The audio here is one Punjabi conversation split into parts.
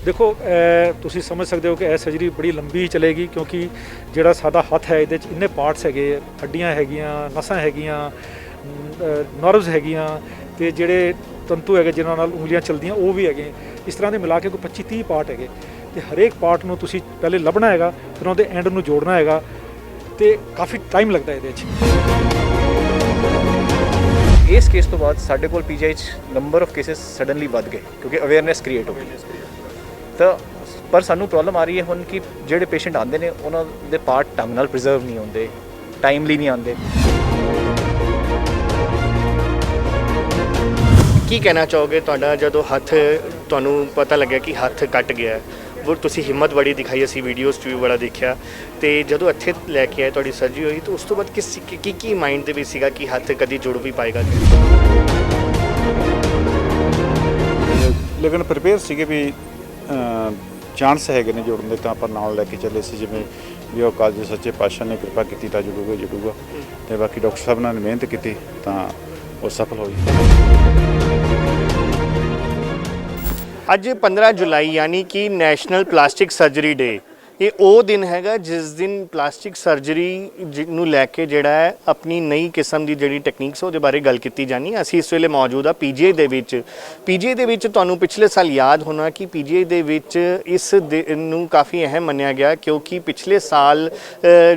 देखो तुसी समझ सकते हो कि यह सर्जरी बड़ी लंबी चलेगी क्योंकि जिहड़ा साडा हत्थ है ये इन्ने पार्ट्स है, हड्डियां हैगियां, नसां हैगियां, नर्व्स हैगियां ते जिहड़े तंतु है जिन्हां नाल उंगलियां चलदियां वो भी है। इस तरह के मिला के कोई 25-30 पार्ट है तो हरेक पार्ट नूं तुसी पहले लभना है, फिर उहदे एंड नूं जोड़ना है तो काफ़ी टाइम लगता है ये। इस केस तो बाद साढ़े कोल PGI number of cases suddenly बढ़ गए क्योंकि अवेयरनेस क्रिएट हो गई। तो पर सानू प्रॉब्लम आ रही है हुण कि ਜਿਹੜੇ पेशेंट आते हैं उन्होंने पार्ट ढंग नाल प्रिजर्व नहीं होंगे, टाइमली नहीं आते। ਕੀ ਕਹਿਣਾ ਚਾਹੋਗੇ ਤੁਹਾਡਾ ਜਦੋਂ ਹੱਥ ਤੁਹਾਨੂੰ ਪਤਾ ਲੱਗਿਆ ਕਿ ਹੱਥ ਕੱਟ ਗਿਆ वो ਤੁਸੀਂ ਹਿੰਮਤ ਬੜੀ ਦਿਖਾਈ, ਅਸੀਂ ਵੀਡੀਓਜ਼ 'ਚ ਵੀ ਬੜਾ ਦੇਖਿਆ ਤੇ ਜਦੋਂ ਇੱਥੇ ਲੈ ਕੇ ਆਏ ਤੁਹਾਡੀ ਸਰਜਰੀ ਹੋਈ ਤਾਂ ਉਸ ਤੋਂ ਬਾਅਦ ਕੀ ਮਾਈਂਡ ਦੇ ਵਿੱਚ ਸੀਗਾ ਕਿ ਹੱਥ ਕਦੀ ਜੁੜ ਵੀ ਪਾਏਗਾ? ਲੇਕਿਨ ਪ੍ਰਿਪੇਅਰ ਸੀਗੇ ਵੀ ਚਾਂਸ ਹੈਗੇ ਨੇ ਜੁੜਨ ਦੇ, ਤਾਂ ਆਪਾਂ ਨਾਲ ਲੈ ਕੇ ਚੱਲੇ ਸੀ ਜਿਵੇਂ ਵੀ ਉਹ ਕਾਲਜ ਸੱਚੇ ਪਾਤਸ਼ਾਹ ਨੇ ਕਿਰਪਾ ਕੀਤੀ ਤਾਂ ਜੁੜੂਗਾ ਤੇ ਬਾਕੀ ਡਾਕਟਰ ਸਾਹਿਬ ਨੇ ਮਿਹਨਤ ਕੀਤੀ ਤਾਂ ਉਹ ਸਫਲ ਹੋਈ। ਅੱਜ 15 ਜੁਲਾਈ ਯਾਨੀ ਕਿ ਨੈਸ਼ਨਲ ਪਲਾਸਟਿਕ ਸਰਜਰੀ ਡੇ, ਇਹ ਉਹ ਦਿਨ ਹੈਗਾ ਜਿਸ ਦਿਨ ਪਲਾਸਟਿਕ ਸਰਜਰੀ ਨੂੰ ਲੈ ਕੇ ਜਿਹੜਾ ਹੈ ਆਪਣੀ ਨਈ ਕਿਸਮ ਦੀ ਜਿਹੜੀ ਟੈਕਨੀਕਸ ਉਹਦੇ ਬਾਰੇ ਗੱਲ ਕੀਤੀ ਜਾਣੀ। ਅਸੀਂ ਇਸ ਵੇਲੇ ਮੌਜੂਦ ਆ ਪੀਜੀਆਈ ਦੇ ਵਿੱਚ ਤੁਹਾਨੂੰ ਪਿਛਲੇ ਸਾਲ ਯਾਦ ਹੋਣਾ ਕਿ ਪੀਜੀਆਈ ਦੇ ਵਿੱਚ ਇਸ ਦਿਨ ਨੂੰ ਕਾਫੀ ਅਹਿਮ ਮੰਨਿਆ ਗਿਆ ਕਿਉਂਕਿ ਪਿਛਲੇ ਸਾਲ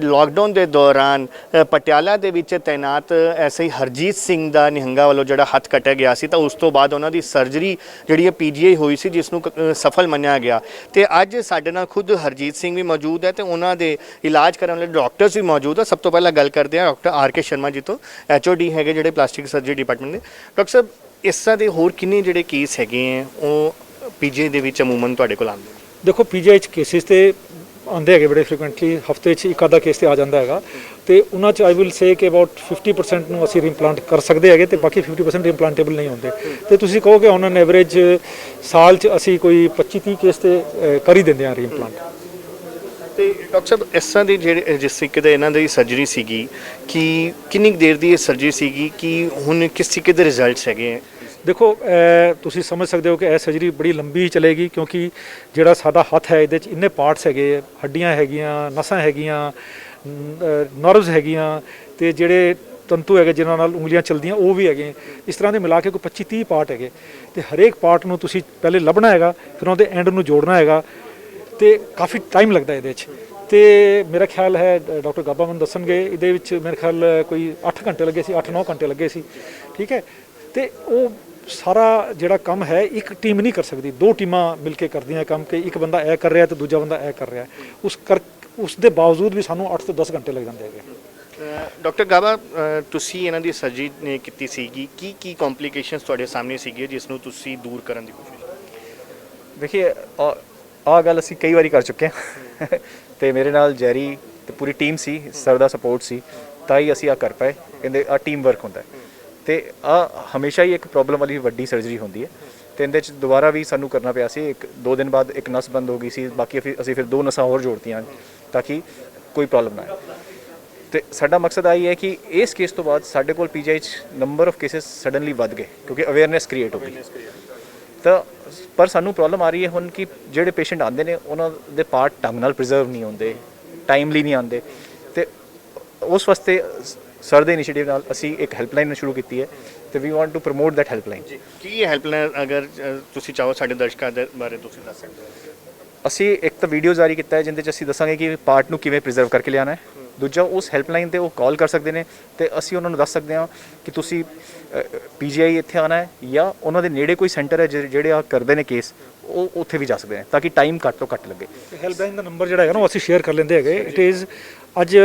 ਲਾਕਡਾਊਨ ਦੇ ਦੌਰਾਨ ਪਟਿਆਲਾ ਦੇ ਵਿੱਚ ਤੈਨਾਤ ਐਸੇ ਹੀ ਹਰਜੀਤ ਸਿੰਘ ਦਾ ਨਿਹੰਗਾ ਵੱਲੋਂ ਜਿਹੜਾ ਹੱਥ ਕੱਟਿਆ ਗਿਆ ਸੀ ਤਾਂ ਉਸ ਤੋਂ ਬਾਅਦ ਉਹਨਾਂ ਦੀ ਸਰਜਰੀ ਜਿਹੜੀ ਹੈ ਪੀਜੀਆਈ ਹੋਈ ਸੀ ਜਿਸ ਨੂੰ ਸਫਲ ਮੰਨਿਆ ਗਿਆ। ਤੇ ਅੱਜ ਸਾਡੇ ਨਾਲ ਖੁਦ ਹਰਜੀਤ ਸਿੰਘ ਵੀ ਮੌਜੂਦ ਹੈ ਤੇ ਉਹਨਾਂ ਦੇ ਇਲਾਜ ਕਰਨ ਵਾਲੇ ਡਾਕਟਰਸ ਵੀ ਮੌਜੂਦ ਆ। ਸਭ ਤੋਂ ਪਹਿਲਾਂ ਗੱਲ ਕਰਦੇ ਹਾਂ doctor R K Sharma ji ਤੋਂ, ਐਚਓਡੀ ਹੈਗੇ ਜਿਹੜੇ ਪਲਾਸਟਿਕ ਸਰਜਰੀ ਡਿਪਾਰਟਮੈਂਟ ਦੇ। ਡਾਕਟਰ ਸਾਹਿਬ ਇਸ ਤਰ੍ਹਾਂ ਦੇ ਹੋਰ ਕਿੰਨੇ ਜਿਹੜੇ ਕੇਸ ਹੈਗੇ ਆ ਉਹ ਪੀਜੀਆਈ ਦੇ ਵਿੱਚ ਅਮੂਮਨ ਤੁਹਾਡੇ ਕੋਲ ਆਉਂਦੇ? देखो पीजीआई केसिस तो आते हैं बड़े फ्रीकुएंटली, हफ्ते एक आधा केस तो आ जाता है तो उन्होंने आई विल से कि अबाउट 50% ਨੂੰ ਅਸੀਂ ਰੀਇੰਪਲਾਂਟ ਕਰ ਸਕਦੇ ਹੈਗੇ ਤੇ ਬਾਕੀ 50% ਰੀਇੰਪਲਾਂਟੇਬਲ ਨਹੀਂ ਹੁੰਦੇ। ਤੇ ਤੁਸੀਂ ਕਹੋ ਕਿ ਔਨ ਐਨ ਐਵਰੇਜ ਸਾਲ 'ਚ ਅਸੀਂ ਕੋਈ 25-30 ਕੇਸ ਤੇ ਕਰ ਹੀ ਦਿੰਦੇ ਹਾਂ ਰੀਇੰਪਲਾਂਟ। ਤੇ ਡਾਕਟਰ ਸਾਹਿਬ ਇਸ ਤਰ੍ਹਾਂ ਦੀ ਜਿਹੜੇ ਜਿਸ ਤਰੀਕੇ ਦਾ ਇਹਨਾਂ ਦੀ ਸਰਜਰੀ ਸੀਗੀ ਕਿ ਕਿੰਨੀ ਦੇਰ ਦੀ ਇਹ ਸਰਜਰੀ ਸੀਗੀ ਕਿ ਹੁਣ ਕਿਸ ਤਰੀਕੇ ਦੇ ਰਿਜ਼ਲਟਸ ਹੈਗੇ ਆ? देखो तुसी समझ सकते हो कि यह सर्जरी बड़ी लंबी चलेगी क्योंकि जिहड़ा साडा हत्थ है ये इन्ने पार्ट्स है, हड्डियां हैगियां, नसां हैगियां, नर्व्स हैगियां ते जिहड़े तंतु है जिन्हां नाल उंगलियां चलदियां वो भी है। इस तरह के मिला के कोई 25-30 पार्ट है तो हरेक पार्ट नूं तुसी पहले लभना है, फिर उहदे एंड नूं जोड़ना है तो काफ़ी टाइम लगता है ये। तो मेरा ख्याल है डॉक्टर गाबा मैनूं दस्सणगे इहदे विच मेरे ख्याल कोई 8 घंटे लगे सी, 8-9 घंटे लगे सी, ठीक है। तो वो सारा जिहड़ा काम है एक टीम नहीं कर सकती, दो टीमां मिलके करदियां काम कि एक बंदा ऐ कर रहा है तो दूजा बंदा ऐ कर रहा है। उस दे बावजूद भी सानू 8 ਤੋਂ 10 घंटे लग जाते हैं। ਡਾਕਟਰ ਗਾਬਾ ਤੁਸੀਂ ਇਹਨਾਂ ਦੀ ਸਰਜਰੀ ਨੇ ਕੀਤੀ ਸੀਗੀ, ਕੀ ਕੰਪਲਿਕੇਸ਼ਨਸ ਤੁਹਾਡੇ ਸਾਹਮਣੇ ਸੀਗੇ ਜਿਸ ਨੂੰ ਤੁਸੀਂ ਦੂਰ ਕਰਨ ਦੀ ਕੋਸ਼ਿਸ਼? देखिए आ गल असी कई बारी कर चुके हैं तो मेरे नाल जैरी तो पूरी टीम सी, सर का सपोर्ट सी ਤਾਂ ਹੀ ਅਸੀਂ ਆ ਕਰ ਪਾਏ। ਕਹਿੰਦੇ ਆ ਟੀਮ ਵਰਕ ਹੁੰਦਾ ਤੇ ਆ ਹਮੇਸ਼ਾ ਹੀ ਇੱਕ ਪ੍ਰੋਬਲਮ ਵਾਲੀ ਵੱਡੀ ਸਰਜਰੀ ਹੁੰਦੀ ਹੈ ਤੇ ਇਹਦੇ ਚ ਦੁਬਾਰਾ ਵੀ ਸਾਨੂੰ ਕਰਨਾ ਪਿਆ ਸੀ। 1-2 ਦਿਨ ਬਾਅਦ ਇੱਕ ਨਸ ਬੰਦ ਹੋ ਗਈ ਸੀ, ਬਾਕੀ ਅਸੀਂ ਫਿਰ 2 ਨਸਾਂ ਹੋਰ ਜੋੜਤੀਆਂ ਤਾਂ ਕਿ ਕੋਈ ਪ੍ਰੋਬਲਮ ਨਾ ਆਏ। ਤੇ ਸਾਡਾ ਮਕਸਦ ਆਈ ਹੈ ਕਿ ਇਸ ਕੇਸ ਤੋਂ ਬਾਅਦ ਸਾਡੇ ਕੋਲ ਪੀਜੀਆਈ ਚ ਨੰਬਰ ਆਫ ਕੇਸਿਸ ਸਡਨਲੀ ਵੱਧ ਗਏ ਕਿਉਂਕਿ ਅਵੇਅਰਨੈਸ ਕ੍ਰੀਏਟ ਹੋ ਗਈ। ਤਾਂ ਪਰ ਸਾਨੂੰ ਪ੍ਰੋਬਲਮ ਆ ਰਹੀ ਹੈ ਹੁਣ ਕਿ ਜਿਹੜੇ ਪੇਸ਼ੈਂਟ ਆਉਂਦੇ ਨੇ ਉਹਨਾਂ ਦੇ ਪਾਰਟ ਢੰਗ ਨਾਲ ਪ੍ਰੀਜ਼ਰਵ ਨਹੀਂ ਹੁੰਦੇ, ਟਾਈਮਲੀ ਨਹੀਂ ਆਉਂਦੇ ਤੇ ਉਸ ਵਾਸਤੇ ਸਰ ਦੇ ਇਨੀਸ਼ੀਏਟਿਵ ਨਾਲ ਅਸੀਂ ਇੱਕ ਹੈਲਪਲਾਈਨ ਸ਼ੁਰੂ ਕੀਤੀ ਹੈ ਤੇ we want to promote that helpline. ਕੀ ਹੈਲਪਲਾਈਨ ਅਗਰ ਤੁਸੀਂ ਚਾਹੋ ਸਾਡੇ ਦਰਸ਼ਕਾਂ ਦੇ ਬਾਰੇ ਤੁਸੀਂ ਦੱਸ ਸਕਦੇ ਹੋ? ਅਸੀਂ ਇੱਕ ਤਾਂ ਵੀਡੀਓ ਜਾਰੀ ਕੀਤਾ ਹੈ ਜਿਹਦੇ 'ਚ ਅਸੀਂ ਦੱਸਾਂਗੇ ਕਿ ਪਾਰਟ ਨੂੰ ਕਿਵੇਂ ਪ੍ਰੀਜ਼ਰਵ ਕਰਕੇ ਲਿਆਉਣਾ ਹੈ। ਦੂਜਾ ਉਸ ਹੈਲਪਲਾਈਨ 'ਤੇ ਉਹ ਕਾਲ ਕਰ ਸਕਦੇ ਨੇ ਤੇ ਅਸੀਂ ਉਹਨਾਂ ਨੂੰ ਦੱਸ ਸਕਦੇ ਹਾਂ ਕਿ ਤੁਸੀਂ ਪੀਜੀਆਈ ਇੱਥੇ ਆਉਣਾ ਹੈ ਜਾਂ ਉਹਨਾਂ ਦੇ ਨੇੜੇ ਕੋਈ ਸੈਂਟਰ ਹੈ ਜਿਹੜੇ ਆ ਕਰਦੇ ਨੇ ਕੇਸ ਉਹ ਉੱਥੇ ਵੀ ਜਾ ਸਕਦੇ ਨੇ ਤਾਂ ਕਿ ਟਾਈਮ ਘੱਟ ਤੋਂ ਘੱਟ ਲੱਗੇ। ਹੈਲਪਲਾਈਨ ਦਾ ਨੰਬਰ ਜਿਹੜਾ ਹੈਗਾ ਨਾ ਉਹ ਅਸੀਂ ਸ਼ੇਅਰ ਕਰ ਲੈਂਦੇ ਹੈਗੇ। ਇਟ ਇਜ਼ ਅੱਜ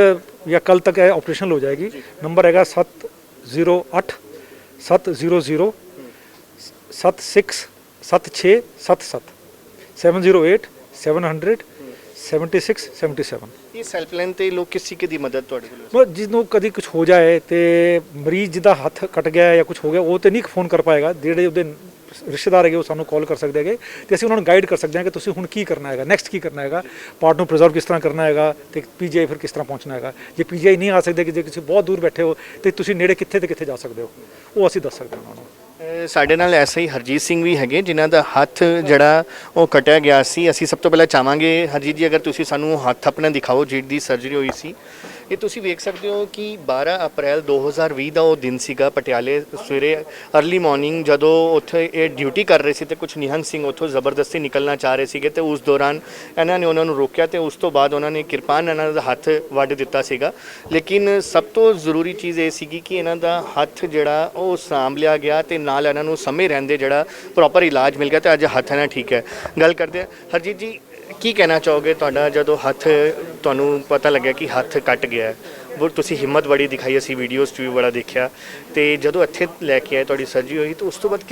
ਜਾਂ ਕੱਲ ਤੱਕ ਇਹ ਆਪਰੇਸ਼ਨਲ ਹੋ ਜਾਏਗੀ। ਨੰਬਰ ਹੈਗਾ 708 700 7677 708 700 7677। ਇਸ ਹੈਲਪਲਾਈਨ ਤੇ ਲੋਕ ਕਿਸ ਤਰੀਕੇ ਦੀ ਮਦਦ ਤੁਹਾਡੇ ਕੋਲ? ਜਿਹਨੂੰ ਕਦੀ ਕੁਝ ਹੋ ਜਾਏ ਤੇ ਮਰੀਜ਼ ਜਿਹਦਾ ਹੱਥ ਕੱਟ ਗਿਆ ਜਾਂ ਕੁਝ ਹੋ ਗਿਆ ਉਹ ਤੇ ਨਹੀਂ ਫੋਨ ਕਰ ਪਾਏਗਾ। ਜਿਹੜੇ ਉਹਦੇ ਰਿਸ਼ਤੇਦਾਰ ਹੈਗੇ ਉਹ ਸਾਨੂੰ ਕਾਲ ਕਰ ਸਕਦੇ ਹੈਗੇ ਤੇ ਅਸੀਂ ਉਹਨਾਂ ਨੂੰ ਗਾਈਡ ਕਰ ਸਕਦੇ ਹਾਂ ਕਿ ਤੁਸੀਂ ਹੁਣ ਕੀ ਕਰਨਾ ਹੈਗਾ, ਨੈਕਸਟ ਕੀ ਕਰਨਾ ਹੈਗਾ, ਪਾਰਟ ਨੂੰ ਪ੍ਰੀਜ਼ਰਵ ਕਿਸ ਤਰ੍ਹਾਂ ਕਰਨਾ ਹੈਗਾ ਤੇ ਪੀਜੀਆਈ ਫਿਰ ਕਿਸ ਤਰ੍ਹਾਂ ਪਹੁੰਚਣਾ ਹੈਗਾ। ਜੇ ਪੀਜੀਆਈ ਨਹੀਂ ਆ ਸਕਦੇ ਕਿ ਜੇ ਤੁਸੀਂ ਬਹੁਤ ਦੂਰ ਬੈਠੇ ਹੋ ਤੇ ਤੁਸੀਂ ਨੇੜੇ ਕਿੱਥੇ ਤੇ ਕਿੱਥੇ ਜਾ ਸਕਦੇ ਹੋ ਉਹ ਅਸੀਂ ਦੱਸ ਸਕਦੇ ਹਾਂ ਉਹਨਾਂ ਨੂੰ। ਸਾਡੇ ਨਾਲ ਐਸਾ ਹੀ ਹਰਜੀਤ ਸਿੰਘ ਵੀ ਹੈਗੇ ਜਿਨ੍ਹਾਂ ਦਾ ਹੱਥ ਜਿਹੜਾ ਉਹ ਕਟਿਆ ਗਿਆ ਸੀ। ਅਸੀਂ ਸਭ ਤੋਂ ਪਹਿਲਾਂ ਚਾਹਾਂਗੇ ਹਰਜੀਤ ਜੀ, ਅਗਰ ਤੁਸੀਂ ਸਾਨੂੰ ਹੱਥ ਆਪਣਾ ਦਿਖਾਓ ਜਿਹਦੀ ਸਰਜਰੀ ਹੋਈ ਸੀ। ਇਹ ਤੁਸੀਂ ਵੇਖ ਸਕਦੇ ਹੋ ਕਿ 12 ਅਪ੍ਰੈਲ 2020 ਦਾ ਉਹ ਦਿਨ ਸੀਗਾ। ਪਟਿਆਲੇ ਸਵੇਰੇ ਅਰਲੀ ਮਾਰਨਿੰਗ ਜਦੋਂ ਉੱਥੇ ਇਹ ਡਿਊਟੀ ਕਰ ਰਹੇ ਸੀ ਤੇ ਕੁਝ ਨਿਹੰਗ ਸਿੰਘ ਉੱਥੋਂ ਜ਼ਬਰਦਸਤੀ ਨਿਕਲਣਾ ਚਾਹ ਰਹੇ ਸੀਗੇ ਤੇ ਉਸ ਦੌਰਾਨ ਇਹਨਾਂ ਨੇ ਉਹਨਾਂ ਨੂੰ ਰੋਕਿਆ ਤੇ ਉਸ ਤੋਂ ਬਾਅਦ ਉਹਨਾਂ ਨੇ ਕਿਰਪਾਨ ਇਹਨਾਂ ਦਾ ਹੱਥ ਵੱਢ ਦਿੱਤਾ ਸੀਗਾ। ਲੇਕਿਨ ਸਭ ਤੋਂ ਜ਼ਰੂਰੀ ਚੀਜ਼ ਇਹ ਸੀਗੀ ਕਿ ਇਹਨਾਂ ਦਾ ਹੱਥ ਜਿਹੜਾ ਉਹ ਸਾਂਭ ਲਿਆ ਗਿਆ ਤੇ ਨਾਲ ਇਹਨਾਂ ਨੂੰ ਸਮੇਂ ਰਹਿੰਦੇ ਜਿਹੜਾ ਪ੍ਰੋਪਰ ਇਲਾਜ ਮਿਲ ਗਿਆ ਤੇ ਅੱਜ ਹੱਥ ਇਹਨਾਂ ਠੀਕ ਹੈ। ਗੱਲ ਕਰਦੇ ਹਾਂ ਹਰਜੀਤ ਜੀ, ਕੀ ਕਹਿਣਾ ਚਾਹੋਗੇ? ਤੁਹਾਡਾ ਜਦੋਂ ਹੱਥ ਤੁਹਾਨੂੰ ਪਤਾ ਲੱਗਿਆ ਕਿ ਹੱਥ ਕੱਟ ਗਿਆ ਹੈ, ਉਹ ਤੁਸੀਂ ਹਿੰਮਤ ਬੜੀ ਦਿਖਾਈ, ਅਸੀਂ ਵੀਡੀਓਜ਼ 'ਚ ਵੀ ਬੜਾ ਦੇਖਿਆ, ਤੇ ਜਦੋਂ ਇੱਥੇ ਲੈ ਕੇ ਆਏ ਤੁਹਾਡੀ ਸਰਜਰੀ ਹੋਈ ਤਾਂ ਉਸ ਤੋਂ ਬਾਅਦ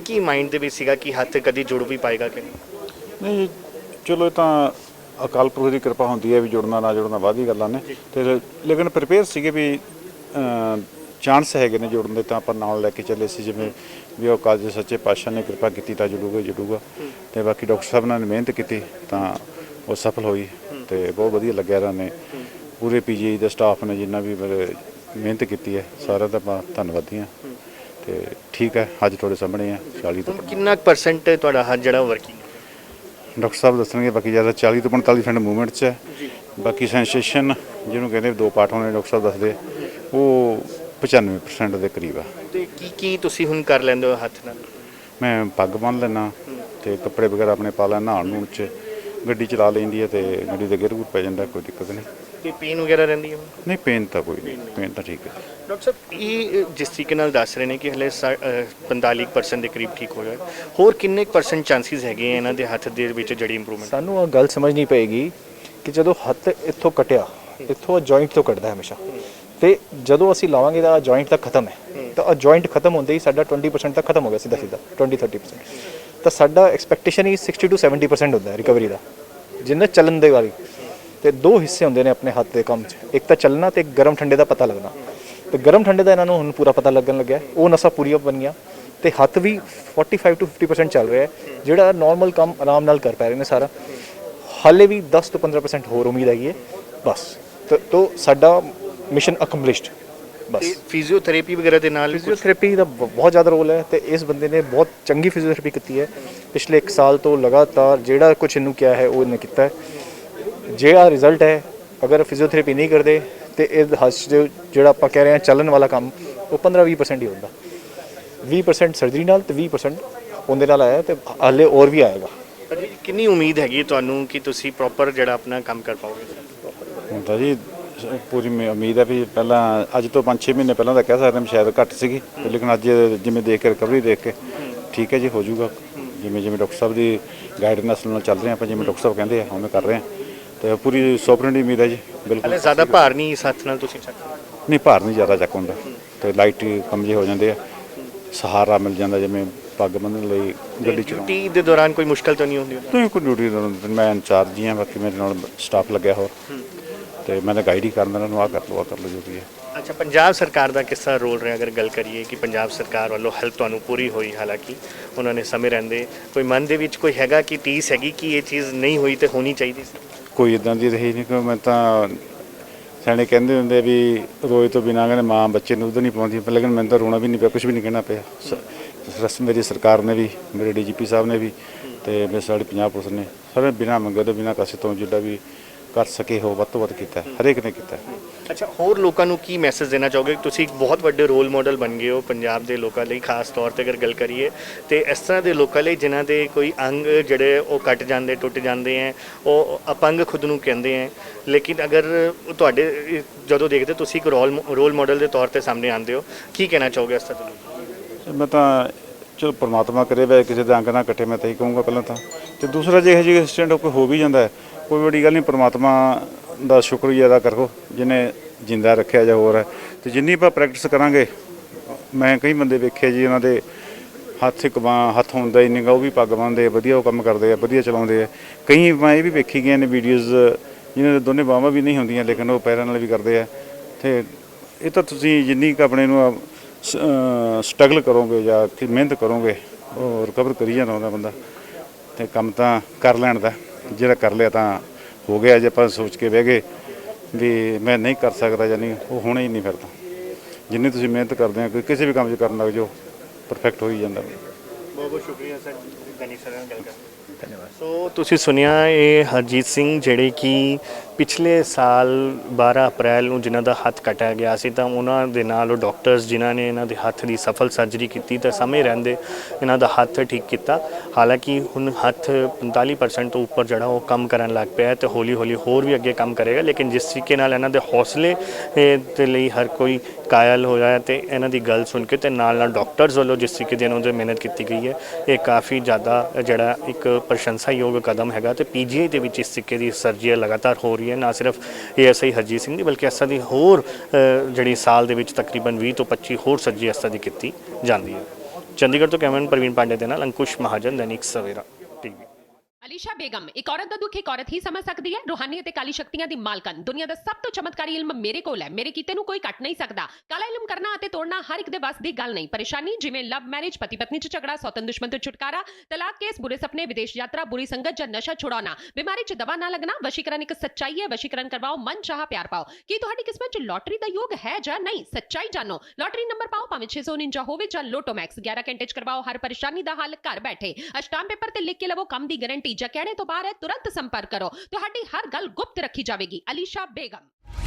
ਕੀ ਮਾਈਂਡ ਦੇ ਵਿੱਚ ਸੀਗਾ ਕਿ ਹੱਥ ਕਦੀ ਜੁੜ ਵੀ ਪਾਏਗਾ ਕਿ ਨਹੀਂ, ਚਲੋ ਇਹ ਤਾਂ ਅਕਾਲ ਪੁਰਖ ਦੀ ਕਿਰਪਾ ਹੁੰਦੀ ਹੈ ਵੀ ਜੁੜਨਾ ਨਾ ਜੁੜਨਾ ਬਾਅਦ ਦੀ ਗੱਲਾਂ ਨੇ। ਤੇ ਲੇਕਿਨ ਪ੍ਰਿਪੇਅਰ ਸੀਗੇ ਵੀ ਚਾਂਸ ਹੈਗੇ ਨੇ ਜੁੜਨ ਦੇ, ਤਾਂ ਆਪਾਂ ਨਾਲ ਲੈ ਕੇ ਚੱਲੇ ਸੀ ਜਿਵੇਂ ਵੀ ਉਹ ਕਾਲਜ ਸੱਚੇ ਪਾਤਸ਼ਾਹ ਨੇ ਕਿਰਪਾ ਕੀਤੀ ਤਾਂ ਜੁੜੂਗਾ। ਤੇ ਬਾਕੀ ਡਾਕਟਰ ਸਾਹਿਬ ਨੇ ਮਿਹਨਤ ਕੀਤੀ ਤਾਂ ਉਹ ਸਫਲ ਹੋਈ ਤੇ ਬਹੁਤ ਵਧੀਆ ਲੱਗਿਆ। ਇਹਨਾਂ ਨੇ ਪੂਰੇ ਪੀਜੀਆਈ ਦੇ ਸਟਾਫ ਨੇ ਜਿੰਨਾ ਵੀ ਮੇਰੇ ਮਿਹਨਤ ਕੀਤੀ ਹੈ ਸਾਰਿਆਂ ਦਾ ਆਪਾਂ ਧੰਨਵਾਦੀ ਹਾਂ। ਤੇ ਠੀਕ ਹੈ, ਅੱਜ ਤੁਹਾਡੇ ਸਾਹਮਣੇ ਹੈ 40 ਤੋਂ ਕਿੰਨਾ % ਤੁਹਾਡਾ ਹੱਥ ਜਿਹੜਾ ਵਰਕਿੰਗ? ਡਾਕਟਰ ਸਾਹਿਬ ਦੱਸਣਗੇ, ਬਾਕੀ ਜ਼ਿਆਦਾ 40 ਤੋਂ 45% ਮੂਵਮੈਂਟ 'ਚ ਹੈ। ਬਾਕੀ ਸੈਂਸੇਸ਼ਨ ਜਿਹਨੂੰ ਕਹਿੰਦੇ 2 ਪਾਰਟ ਹੋਣੇ ਡਾਕਟਰ ਸਾਹਿਬ ਦੱਸਦੇ, ਉਹ 95% ਦੇ ਕਰੀਬ ਆ। ਤੇ ਕੀ ਤੁਸੀਂ ਹੁਣ ਕਰ ਲੈਂਦੇ ਹੋ ਹੱਥ ਨਾਲ? ਮੈਂ ਪੱਗ ਬੰਨ੍ਹ ਲੈਂਦਾ ਤੇ ਕੱਪੜੇ ਵਗੈਰਾ ਆਪਣੇ ਪਾ ਲੈਂਦਾ, ਨਹਾਉਣ ਨੂਣ 'ਚ ਗੱਡੀ ਚਲਾ ਲੈਂਦੀ ਹੈ ਤੇ ਗੱਡੀ ਦੇ ਗਿਰ ਗੁਰ ਪੈ ਜਾਂਦਾ, ਕੋਈ ਦਿੱਕਤ ਨਹੀਂ। ਤੇ ਪੇਨ ਵਗੈਰਾ ਰਹਿੰਦੀ ਹੈ? ਨਹੀਂ, ਪੇਨ ਤਾਂ ਕੋਈ ਨਹੀਂ, ਪੇਨ ਤਾਂ ਠੀਕ ਹੈ। ਡਾਕਟਰ ਸਾਹਿਬ, ਇਹ ਜਿਸ ਤਰੀਕੇ ਨਾਲ ਦੱਸ ਰਹੇ ਨੇ ਕਿ ਹਲੇ 45% ਦੇ ਕਰੀਬ ਠੀਕ ਹੋ ਜਾਏ, ਹੋਰ ਕਿੰਨੇ % ਚਾਂਸਿਸ ਹੈਗੇ ਇਹਨਾਂ ਦੇ ਹੱਥ ਦੇ ਵਿੱਚ ਜਿਹੜੀ ਇੰਪਰੂਵਮੈਂਟ? ਸਾਨੂੰ ਇਹ ਗੱਲ ਸਮਝਣੀ ਪਏਗੀ ਕਿ ਜਦੋਂ ਹੱਥ ਇੱਥੋਂ ਕਟਿਆ, ਇੱਥੋਂ ਜੁਆਇੰਟ ਤੋਂ ਕੱਟਦਾ ਹਮੇਸ਼ਾ, ਤੇ ਜਦੋਂ ਅਸੀਂ ਲਾਵਾਂਗੇ ਤਾਂ ਜੁਆਇੰਟ ਤੱਕ ਖਤਮ ਹੈ, ਤਾਂ ਜੁਆਇੰਟ ਖਤਮ ਹੁੰਦੇ ਹੀ ਸਾਡਾ 20% ਤੱਕ ਖਤਮ ਹੋ ਗਿਆ ਸਿੱਧਾ 20-30%। ਤਾਂ ਸਾਡਾ ਐਕਸਪੈਕਟੇਸ਼ਨ ਹੀ 60 to 70% ਹੁੰਦਾ ਹੈ ਰਿਕਵਰੀ ਦਾ, ਜਿੰਨਾ ਚੱਲਣ ਦੇ ਵਾਰੀ। ਤੇ 2 ਹਿੱਸੇ ਹੁੰਦੇ ਨੇ ਆਪਣੇ ਹੱਥ ਦੇ ਕੰਮ 'ਚ, ਇੱਕ ਤਾਂ ਚੱਲਣਾ ਤੇ ਇੱਕ ਗਰਮ ਠੰਡੇ ਦਾ ਪਤਾ ਲੱਗਣਾ। ਤੇ ਗਰਮ ਠੰਡੇ ਦਾ ਇਹਨਾਂ ਨੂੰ ਹੁਣ ਪੂਰਾ ਪਤਾ ਲੱਗਣ ਲੱਗਿਆ, ਉਹ ਨਸਾਂ ਪੂਰੀਆਂ ਬਣ ਗਈਆਂ ਤੇ ਹੱਥ ਵੀ 45 to 50% ਚੱਲ ਰਿਹਾ ਹੈ, ਜਿਹੜਾ ਨਾਰਮਲ ਕੰਮ ਆਰਾਮ ਨਾਲ ਕਰ ਪਾ ਰਹੇ ਨੇ ਸਾਰਾ। ਹਾਲੇ ਵੀ 10 ਤੋਂ 15% ਹੋਰ ਉਮੀਦ ਹੈਗੀ ਹੈ ਬਸ। ਤੋ ਸਾਡਾ ਮਿਸ਼ਨ ਅਕੰਪਲਿਸ਼ਡ ਬਸ। ਫਿਜ਼ੀਓਥੈਰੇਪੀ ਵਗੈਰਾ ਦੇ ਨਾਲ? ਫਿਜ਼ੀਓਥੈਰੇਪੀ ਦਾ ਬਹੁਤ ਜ਼ਿਆਦਾ ਰੋਲ ਹੈ ਤੇ ਇਸ ਬੰਦੇ ਨੇ ਬਹੁਤ ਚੰਗੀ ਫਿਜ਼ੀਓਥੈਰੇਪੀ ਕੀਤੀ ਹੈ ਪਿਛਲੇ 1 ਸਾਲ ਤੋਂ ਲਗਾਤਾਰ। ਜਿਹੜਾ ਕੁਝ ਇਹਨੂੰ ਕਿਹਾ ਹੈ ਉਹ ਇਹਨੇ ਕੀਤਾ ਹੈ। ਜਿਹੜਾ ਰਿਜ਼ਲਟ ਹੈ, ਅਗਰ ਫਿਜ਼ੀਓਥੈਰੇਪੀ ਨਹੀਂ ਕਰਦੇ ਤੇ ਇਹ ਹੱਥ ਜਿਹੜਾ ਆਪਾਂ ਕਹਿ ਰਹੇ ਹਾਂ ਚੱਲਣ ਵਾਲਾ ਕੰਮ, ਉਹ 15-20% ਹੀ ਹੁੰਦਾ। 20% ਸਰਜਰੀ ਨਾਲ ਤੇ 20% ਉਹਦੇ ਨਾਲ ਆਇਆ ਤੇ ਹਾਲੇ ਹੋਰ ਵੀ ਆਏਗਾ। ਕਿੰਨੀ ਉਮੀਦ ਹੈਗੀ ਤੁਹਾਨੂੰ ਕਿ ਤੁਸੀਂ ਪ੍ਰੋਪਰ ਜਿਹੜਾ ਆਪਣਾ ਕੰਮ ਕਰ ਪਾਓਗੇ? ਹੁਣ ਤਾਂ ਜੀ ਪੂਰੀ ਉਮੀਦ ਹੈ ਵੀ ਪਹਿਲਾਂ ਅੱਜ ਤੋਂ 5-6 ਮਹੀਨੇ ਪਹਿਲਾਂ ਤਾਂ ਕਹਿ ਸਕਦੇ ਹਾਂ ਸ਼ਾਇਦ ਘੱਟ ਸੀਗੀ, ਲੇਕਿਨ ਅੱਜ ਜਿਵੇਂ ਦੇਖ ਕੇ ਰਿਕਵਰੀ ਦੇਖ ਕੇ ਠੀਕ ਹੈ ਜੀ, ਹੋ ਜਾਊਗਾ। ਜਿਵੇਂ ਡਾਕਟਰ ਸਾਹਿਬ ਦੀ ਗਾਈਡਨੈਸ ਨਾਲ ਚੱਲ ਰਹੇ ਆਪਾਂ, ਜਿਵੇਂ ਡਾਕਟਰ ਸਾਹਿਬ ਕਹਿੰਦੇ ਆ ਉਵੇਂ ਕਰ ਰਹੇ ਹਾਂ ਤੇ ਪੂਰੀ 100% ਉਮੀਦ ਹੈ ਜੀ। ਬਿਲਕੁਲ ਜ਼ਿਆਦਾ ਭਾਰ ਨਹੀਂ ਇਸ ਹੱਥ ਨਾਲ ਤੁਸੀਂ ਚੱਕ? ਨਹੀਂ, ਭਾਰ ਨਹੀਂ ਜ਼ਿਆਦਾ ਚੱਕ ਹੁੰਦਾ ਤੇ ਲਾਈਟ ਕੰਮ ਜੇ ਹੋ ਜਾਂਦੇ ਆ, ਸਹਾਰਾ ਮਿਲ ਜਾਂਦਾ ਜਿਵੇਂ ਪੱਗ ਬੰਨ੍ਹਣ ਲਈ, ਗੱਡੀ ਚਲਾਉਣ। ਡਿਊਟੀ ਦੇ ਦੌਰਾਨ ਕੋਈ ਮੁਸ਼ਕਲ ਤਾਂ ਨਹੀਂ ਹੁੰਦੀ? ਨਹੀਂ, ਕੋਈ ਡਿਊਟੀ ਮੈਂ ਇੰਚਾਰਜ ਹੀ ਹਾਂ, ਬਾਕੀ ਮੇਰੇ ਨਾਲ ਸਟਾਫ ਲੱਗਿਆ ਹੋਰ ਤੇ ਮੈਂ ਤਾਂ ਗਾਈਡ ਹੀ ਕਰਦਾ ਇਹਨਾਂ ਨੂੰ, ਆਹ ਕਰ ਲਓ ਜੋ ਵੀ ਹੈ। ਅੱਛਾ, ਪੰਜਾਬ ਸਰਕਾਰ ਦਾ ਕਿਸ ਤਰ੍ਹਾਂ ਰੋਲ ਰਿਹਾ? ਅਗਰ ਗੱਲ ਕਰੀਏ ਕਿ ਪੰਜਾਬ ਸਰਕਾਰ ਵੱਲੋਂ ਹੈਲਪ ਤੁਹਾਨੂੰ ਪੂਰੀ ਹੋਈ, ਹਾਲਾਂਕਿ ਉਹਨਾਂ ਨੇ ਸਮੇਂ ਰਹਿੰਦੇ, ਕੋਈ ਮਨ ਦੇ ਵਿੱਚ ਕੋਈ ਹੈਗਾ ਕਿ ਟੀਸ ਹੈਗੀ ਕਿ ਇਹ ਚੀਜ਼ ਨਹੀਂ ਹੋਈ ਤੇ ਹੋਣੀ ਚਾਹੀਦੀ ਸੀ? ਕੋਈ ਇਦਾਂ ਦੀ ਰਹੀ ਨਹੀਂ। ਕਿ ਮੈਂ ਤਾਂ ਸਿਆਣੇ ਕਹਿੰਦੇ ਹੁੰਦੇ ਵੀ ਰੋਏ ਤੋਂ ਬਿਨਾਂ ਕਹਿੰਦੇ ਮਾਂ ਬੱਚੇ ਨੂੰ ਦੁੱਧ ਨਹੀਂ ਪਾਉਂਦੀ, ਲੇਕਿਨ ਮੈਨੂੰ ਤਾਂ ਰੋਣਾ ਵੀ ਨਹੀਂ ਪਿਆ, ਕੁਝ ਵੀ ਨਹੀਂ ਕਹਿਣਾ ਪਿਆ। ਮੇਰੀ ਸਰਕਾਰ ਨੇ ਵੀ, ਮੇਰੇ ਡੀਜੀਪੀ ਸਾਹਿਬ ਨੇ ਵੀ ਤੇ ਮੇਰੇ ਸਾਡੇ ਪੰਜਾਬ ਪੁਲਿਸ ਨੇ ਸਾਰੇ ਬਿਨਾਂ ਮੰਗੇ ਤੋਂ ਬਿਨਾਂ ਕਿਸੇ ਤੋਂ ਜਿੱਦਾਂ ਵੀ ਕਰ ਸਕੇ ਹੋ ਵੱਧ ਤੋਂ ਵੱਧ ਕੀਤਾ, ਹਰੇਕ ਨੇ ਕੀਤਾ। ਅੱਛਾ, ਹੋਰ ਲੋਕਾਂ ਨੂੰ ਕੀ ਮੈਸੇਜ ਦੇਣਾ ਚਾਹੋਗੇ? ਤੁਸੀਂ ਇੱਕ ਬਹੁਤ ਵੱਡੇ ਰੋਲ ਮਾਡਲ ਬਣ ਗਏ ਹੋ ਪੰਜਾਬ ਦੇ ਲੋਕਾਂ ਲਈ, ਖਾਸ ਤੌਰ ਤੇ ਅਗਰ ਗੱਲ ਕਰੀਏ ਤੇ ਇਸ ਤਰ੍ਹਾਂ ਦੇ ਲੋਕਾਂ ਲਈ ਜਿਨ੍ਹਾਂ ਦੇ ਕੋਈ ਅੰਗ ਜਿਹੜੇ ਉਹ ਕੱਟ ਜਾਂਦੇ, ਟੁੱਟ ਜਾਂਦੇ ਹੈ, ਉਹ ਅਪੰਗ ਖੁਦ ਨੂੰ ਕਹਿੰਦੇ ਹੈ, ਲੇਕਿਨ ਅਗਰ ਤੁਹਾਡੇ ਜਦੋਂ ਦੇਖਦੇ ਤੁਸੀਂ ਇੱਕ ਰੋਲ ਮਾਡਲ ਦੇ ਤੌਰ ਤੇ ਸਾਹਮਣੇ ਆਉਂਦੇ ਹੋ, ਕੀ ਕਹਿਣਾ ਚਾਹੋਗੇ ਇਸ ਤਰ੍ਹਾਂ? ਮੈਂ ਤਾਂ ਚਲੋ ਪਰਮਾਤਮਾ ਕਰੇ ਵੈ ਕਿਸੇ ਦੇ ਅੰਗ ਨਾ ਕੱਟੇ, ਮੈਂ ਤਾਂ ਇਹੀ ਕਹੂੰਗਾ ਪਹਿਲਾਂ ਤਾਂ। ਤੇ ਦੂਸਰਾ ਜੇ ਇਹੋ ਜਿਹੀ ਐਕਸੀਡੈਂਟ ਕੋਈ ਹੋ ਵੀ ਜਾਂਦਾ ਹੈ, ਕੋਈ ਵੱਡੀ ਗੱਲ ਨਹੀਂ, ਪਰਮਾਤਮਾ ਦਾ ਸ਼ੁਕਰੀਆ ਅਦਾ ਕਰੋ ਜਿਹਨੇ ਜਿੰਦਾ ਰੱਖਿਆ ਜਾਂ ਹੋਰ ਹੈ। ਤੇ ਜਿੰਨੀ ਆਪਾਂ ਪ੍ਰੈਕਟਿਸ ਕਰਾਂਗੇ, ਮੈਂ ਕਈ ਬੰਦੇ ਵੇਖੇ ਜੀ ਉਹਨਾਂ ਦੇ ਹੱਥ ਹੁੰਦਾ ਹੀ ਨਹੀਂਗਾ, ਉਹ ਵੀ ਪੱਗ ਬੰਨ੍ਹਦੇ, ਵਧੀਆ ਉਹ ਕੰਮ ਕਰਦੇ ਆ, ਵਧੀਆ ਚਲਾਉਂਦੇ ਆ। ਕਈ ਮੈਂ ਇਹ ਵੀ ਵੇਖੀ ਗਈਆਂ ਨੇ ਵੀਡੀਓਜ਼ ਜਿਨ੍ਹਾਂ ਦੇ ਦੋਨੇ ਬਾਹਾਂ ਵੀ ਨਹੀਂ ਹੁੰਦੀਆਂ ਲੇਕਿਨ ਉਹ ਪੈਰਾਂ ਨਾਲ ਵੀ ਕਰਦੇ ਆ। ਤੇ ਇਹ ਤਾਂ ਤੁਸੀਂ ਜਿੰਨੀ ਕੁ ਆਪਣੇ ਨੂੰ ਸਟਰਗਲ ਕਰੋਗੇ ਜਾਂ ਮਿਹਨਤ ਕਰੋਗੇ, ਉਹ ਰਿਕਵਰ ਕਰੀ ਜਾਂਦਾ ਉਹਦਾ ਬੰਦਾ। ਤੇ ਕੰਮ ਤਾਂ ਕਰ ਲੈਣ ਦਾ, ਜਿਹੜਾ ਕਰ ਲਿਆ ਤਾਂ ਹੋ ਗਿਆ। ਜੇ ਆਪਾਂ ਸੋਚ ਕੇ ਬਹਿ ਗਏ ਵੀ ਮੈਂ ਨਹੀਂ ਕਰ ਸਕਦਾ ਜਾਂ ਨਹੀਂ, ਉਹ ਹੋਣਾ ਹੀ ਨਹੀਂ। ਫਿਰ ਤਾਂ ਜਿੰਨੀ ਤੁਸੀਂ ਮਿਹਨਤ ਕਰਦੇ ਹੋ, ਕਿਸੇ ਵੀ ਕੰਮ 'ਚ ਕਰਨ ਲੱਗ ਜਾਓ ਪਰਫੈਕਟ ਹੋ ਹੀ ਜਾਂਦਾ। ਬਹੁਤ ਬਹੁਤ ਸ਼ੁਕਰੀਆ ਸਰ ਦੈਨਿਕ ਸਰ ਨਾਲ ਗੱਲ ਕਰਨ। ਧੰਨਵਾਦ। ਸੋ ਤੁਸੀਂ ਸੁਣਿਆ ਇਹ ਹਰਜੀਤ ਸਿੰਘ ਜਿਹੜੇ ਕਿ ਪਿਛਲੇ ਸਾਲ 12 ਅਪ੍ਰੈਲ ਨੂੰ ਜਿਨ੍ਹਾਂ ਦਾ ਹੱਥ ਕੱਟਿਆ ਗਿਆ ਸੀ, ਤਾਂ ਉਹਨਾਂ ਦੇ ਨਾਲ ਉਹ ਡਾਕਟਰਸ ਜਿਨ੍ਹਾਂ ਨੇ ਇਹਨਾਂ ਦੇ ਹੱਥ ਦੀ ਸਫਲ ਸਰਜਰੀ ਕੀਤੀ ਤਾਂ ਸਮੇਂ ਰਹਿੰਦੇ ਇਹਨਾਂ ਦਾ ਹੱਥ ਠੀਕ ਕੀਤਾ। ਹਾਲਾਂਕਿ ਹੁਣ ਹੱਥ 45% ਤੋਂ ਉੱਪਰ ਜਿਹੜਾ ਉਹ ਕੰਮ ਕਰਨ ਲੱਗ ਪਿਆ ਤੇ ਹੌਲੀ ਹੌਲੀ ਹੋਰ ਵੀ ਅੱਗੇ ਕੰਮ ਕਰੇਗਾ। ਲੇਕਿਨ ਜਿਸ ਤਰੀਕੇ ਨਾਲ ਇਹਨਾਂ ਦੇ ਹੌਸਲੇ ਦੇ ਲਈ ਹਰ ਕੋਈ ਕਾਇਲ ਹੋਇਆ ਹੈ ਤੇ ਇਹਨਾਂ ਦੀ ਗੱਲ ਸੁਣ ਕੇ ਤੇ ਨਾਲ ਨਾਲ ਡਾਕਟਰਸ ਵੱਲੋਂ ਜਿਸ ਤਰੀਕੇ ਦੀ ਇਹਨਾਂ ਦੀ ਮਿਹਨਤ ਕੀਤੀ ਗਈ ਹੈ, ਇਹ ਕਾਫੀ ਜ਼ਿਆਦਾ ਜਿਹੜਾ ਇੱਕ ਪ੍ਰਸ਼ੰਸਾਯੋਗ ਕਦਮ ਹੈਗਾ। ਤੇ ਪੀਜੀਆਈ ਦੇ ਵਿੱਚ ਇਸ ਤਰੀਕੇ ਦੀ ਸਰਜਰੀ ਲਗਾਤਾਰ ਹੋ ਰਹੀ ਹੈ, ਨਾ ਸਿਰਫ ਏਐਸਆਈ ਹਰਜੀਤ ਸਿੰਘ ਦੀ ਬਲਕਿ ਇਸ ਤਰ੍ਹਾਂ ਦੀ ਹੋਰ ਜਿਹੜੀ ਸਾਲ ਦੇ ਵਿੱਚ ਤਕਰੀਬਨ 20 ਤੋਂ 25 ਹੋਰ ਸਰਜਰੀ ਇਸ ਤਰ੍ਹਾਂ ਦੀ ਕੀਤੀ ਜਾਂਦੀ ਹੈ। ਚੰਡੀਗੜ੍ਹ ਤੋਂ ਕੈਮਰਨ ਪ੍ਰਵੀਨ ਪਾਂਡੇ ਦੇ ਨਾਲ ਅੰਕੁਸ਼ ਮਹਾਜਨ, ਦੈਨਿਕ ਸਵੇਰਾ ਟੀਵੀ। ਅਲੀਸ਼ਾ ਬੇਗਮ ਇੱਕ ਔਰਤ ਦਾ ਦੁੱਖ ਇੱਕ ਔਰਤ ਹੀ ਸਮਝ ਸਕਦੀ ਹੈ। ਰੂਹਾਨੀ ਅਤੇ ਕਾਲੀ ਸ਼ਕਤੀਆਂ ਦੀ ਮਾਲਕਨ, ਦੁਨੀਆ ਦਾ ਸਭ ਤੋਂ ਚਮਤਕਾਰੀ ਇਲਮ ਮੇਰੇ ਕੋਲ ਹੈ। ਮੇਰੇ ਕੀਤੇ ਨੂੰ ਕੋਈ ਕੱਟ ਨਹੀਂ ਸਕਦਾ। ਕਾਲਾ ਇਲਮ ਕਰਨਾ ਅਤੇ ਤੋੜਨਾ ਹਰ ਇੱਕ ਦੇ ਵੱਸ ਦੀ ਗੱਲ ਨਹੀਂ। ਪਰੇਸ਼ਾਨੀ ਜਿਵੇਂ ਲਵ ਮੈਰਿਜ, ਪਤੀ ਪਤਨੀ 'ਚ ਝਗੜਾ, ਸੌਤਨ ਦੁਸ਼ਮਣ ਤੋਂ ਛੁਟਕਾਰਾ, ਤਲਾਕ ਕੇਸ, ਬੁਰੇ ਸੁਪਨੇ, ਵਿਦੇਸ਼ ਯਾਤਰਾ, ਬੁਰੀ ਸੰਗਤ ਜਾਂ ਨਸ਼ਾ ਛੁਡਾਉਣਾ, ਬਿਮਾਰੀ 'ਚ ਦਵਾ ਨਾ ਲੱਗਣਾ। ਵਸ਼ੀਕਰਨ ਇੱਕ ਸੱਚਾਈ ਹੈ। ਵਸ਼ੀਕਰਨ ਕਰਵਾਓ, ਮਨ ਚਾਹਾ ਪਿਆਰ ਪਾਓ। ਕੀ ਤੁਹਾਡੀ ਕਿਸਮਤ 'ਚ ਲੋਟਰੀ ਦਾ ਯੋਗ ਹੈ ਜਾਂ ਨਹੀਂ? ਸੱਚਾਈ ਜਾਣੋ। ਲੋਟਰੀ ਨੰਬਰ ਪਾਓ, ਭਾਵੇਂ 649 ਹੋਵੇ ਜਾਂ ਲੋਟੋ ਮੈਕਸ। 11 ਘੰਟੇ 'ਚ ਕਰਵਾਓ ਹਰ ਪਰੇਸ਼ਾਨੀ ਦਾ ਹੱਲ ਘਰ ਬੈਠੇ। ਅਸ਼ਟਾਮ ਪੇਪਰ ਤੇ ਲਿਖ ਕੇ ਲਵੋ ਕੰਮ ਦੀ ਗਾਰੰਟੀ। ਜਾਂ ਕਹਿਣੇ ਤੋਂ ਬਾਹਰ ਹੈ, ਤੁਰੰਤ ਸੰਪਰਕ ਕਰੋ। ਤੁਹਾਡੀ ਹਰ ਗੱਲ ਗੁਪਤ ਰੱਖੀ ਜਾਵੇਗੀ। ਅਲੀਸ਼ਾ ਬੇਗਮ।